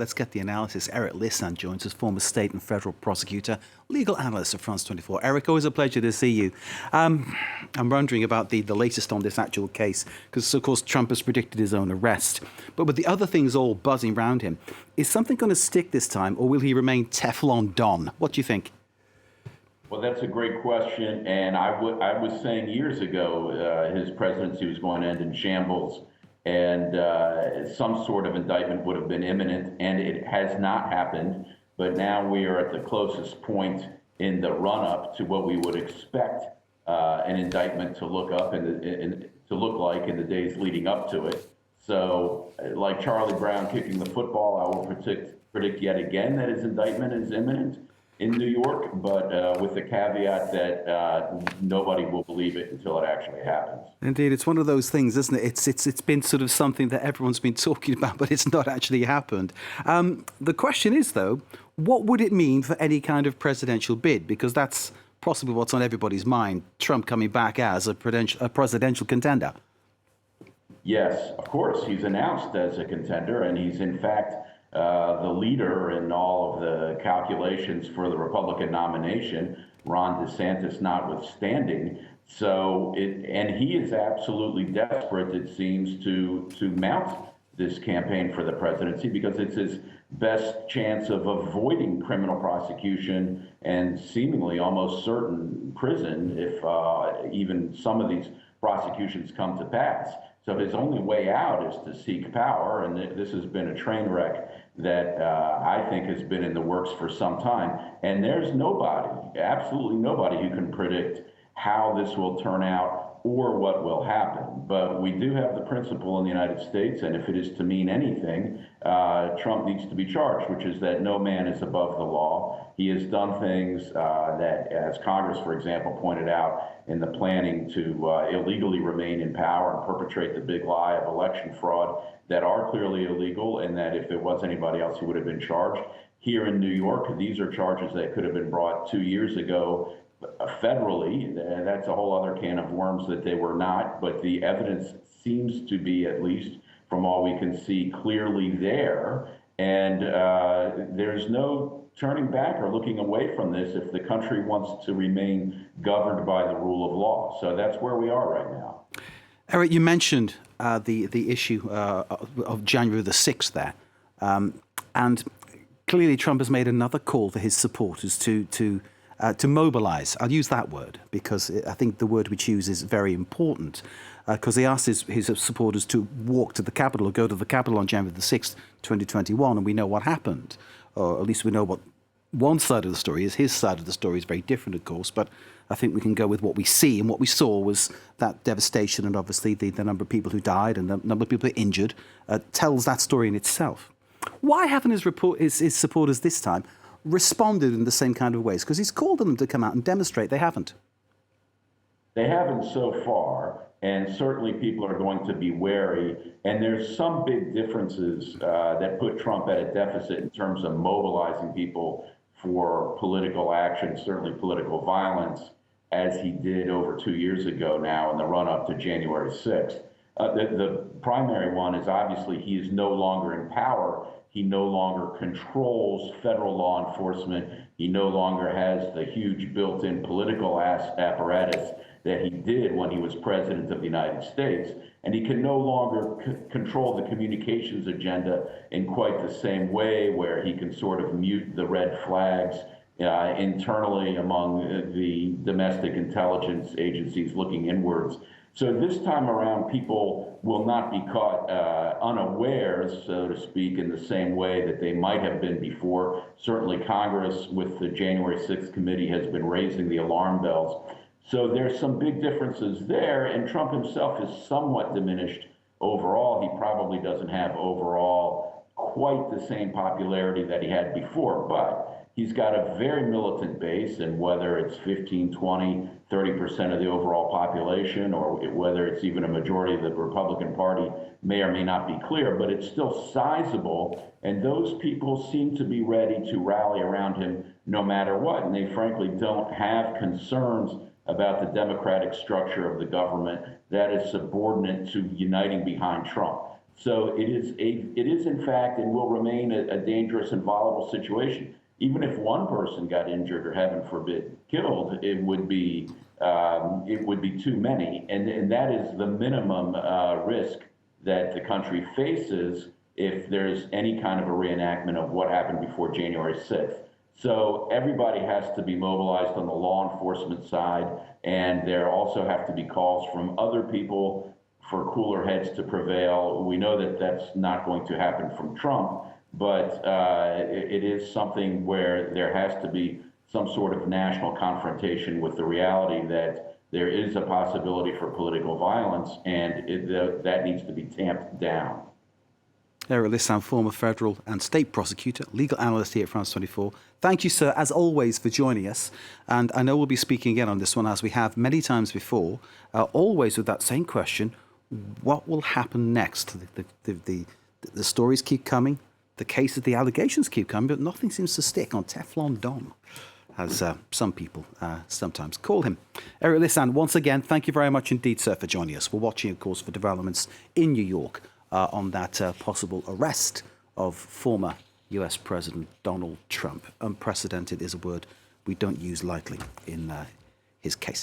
Let's get the analysis. Eric Lisann joins us, former state and federal prosecutor, legal analyst at France 24. Eric, always a pleasure to see you. I'm wondering about the latest on this actual case, because, of course, Trump has predicted his own arrest. But with the other things all buzzing around him, is something going to stick this time, or will he remain Teflon Don? What do you think? Well, that's a great question, and I was saying years ago his presidency was going to end in shambles, and some sort of indictment would have been imminent, and it has not happened. But now we are at the closest point in the run-up to what we would expect an indictment to look like in the days leading up to it. So, like Charlie Brown kicking the football, I will predict yet again that his indictment is imminent in New York, but with the caveat that nobody will believe it until it actually happens. Indeed, it's one of those things, isn't it? It's been sort of something that everyone's been talking about, but it's not actually happened. The question is, though, what would it mean for any kind of presidential bid? Because that's possibly what's on everybody's mind, Trump coming back as a presidential contender. Yes, of course. He's announced as a contender, and he's in fact the leader in all of the calculations for the Republican nomination, Ron DeSantis notwithstanding. So, and he is absolutely desperate, it seems, to mount this campaign for the presidency because it's his best chance of avoiding criminal prosecution and seemingly almost certain prison if even some of these prosecutions come to pass. So his only way out is to seek power, and this has been a train wreck that I think has been in the works for some time. And there's nobody, absolutely nobody, who can predict how this will turn out or what will happen. But we do have the principle in the United States, and if it is to mean anything, Trump needs to be charged, which is that no man is above the law. He has done things that, as Congress, for example, pointed out in the planning to illegally remain in power and perpetrate the big lie of election fraud, that are clearly illegal, and that if it was anybody else, he would have been charged. Here in New York, these are charges that could have been brought 2 years ago federally. That's a whole other can of worms that they were not, but the evidence seems to be, at least from all we can see, clearly there. And there's no turning back or looking away from this if the country wants to remain governed by the rule of law. So that's where we are right now. Eric, you mentioned the issue of January the 6th there. And clearly Trump has made another call for his supporters to mobilize. I'll use that word because I think the word we choose is very important, because he asked his supporters to walk to the Capitol or go to the Capitol on January the 6th, 2021, and we know what happened. Or at least we know what one side of the story is. His side of the story is very different, of course, but I think we can go with what we see. And what we saw was that devastation, and obviously the number of people who died and the number of people who are injured tells that story in itself. Why haven't his supporters this time responded in the same kind of ways? Because he's called on them to come out and demonstrate. They haven't. They haven't so far, and certainly people are going to be wary. And there's some big differences that put Trump at a deficit in terms of mobilizing people for political action, certainly political violence, as he did over 2 years ago now in the run-up to January 6th. The primary one is obviously he is no longer in power. He no longer controls federal law enforcement. He no longer has the huge built-in political apparatus that he did when he was president of the United States. And he can no longer control the communications agenda in quite the same way, where he can sort of mute the red flags internally among the domestic intelligence agencies looking inwards. So this time around, people will not be caught unawares, so to speak, in the same way that they might have been before. Certainly Congress, with the January 6th committee, has been raising the alarm bells. So there's some big differences there, and Trump himself is somewhat diminished overall. He probably doesn't have overall quite the same popularity that he had before, but he's got a very militant base, and whether it's 15, 20, 30% of the overall population, or whether it's even a majority of the Republican Party, may or may not be clear, but it's still sizable, and those people seem to be ready to rally around him no matter what, and they frankly don't have concerns about the democratic structure of the government that is subordinate to uniting behind Trump. So it is in fact and will remain a dangerous and volatile situation. Even if one person got injured or, heaven forbid, killed, it would be too many, and that is the minimum risk that the country faces if there's any kind of a reenactment of what happened before January 6th. So everybody has to be mobilized on the law enforcement side, and there also have to be calls from other people for cooler heads to prevail. We know that that's not going to happen from Trump, but it is something where there has to be some sort of national confrontation with the reality that there is a possibility for political violence, and that needs to be tamped down. Eric Lisann, former federal and state prosecutor, legal analyst here at France 24. Thank you, sir, as always, for joining us. And I know we'll be speaking again on this one, as we have many times before, always with that same question: what will happen next? The stories keep coming, the cases, the allegations keep coming, but nothing seems to stick on Teflon Don, as some people sometimes call him. Eric Lisann, once again, thank you very much indeed, sir, for joining us. We're watching, of course, for developments in New York on that possible arrest of former US President Donald Trump. Unprecedented is a word we don't use lightly in his case.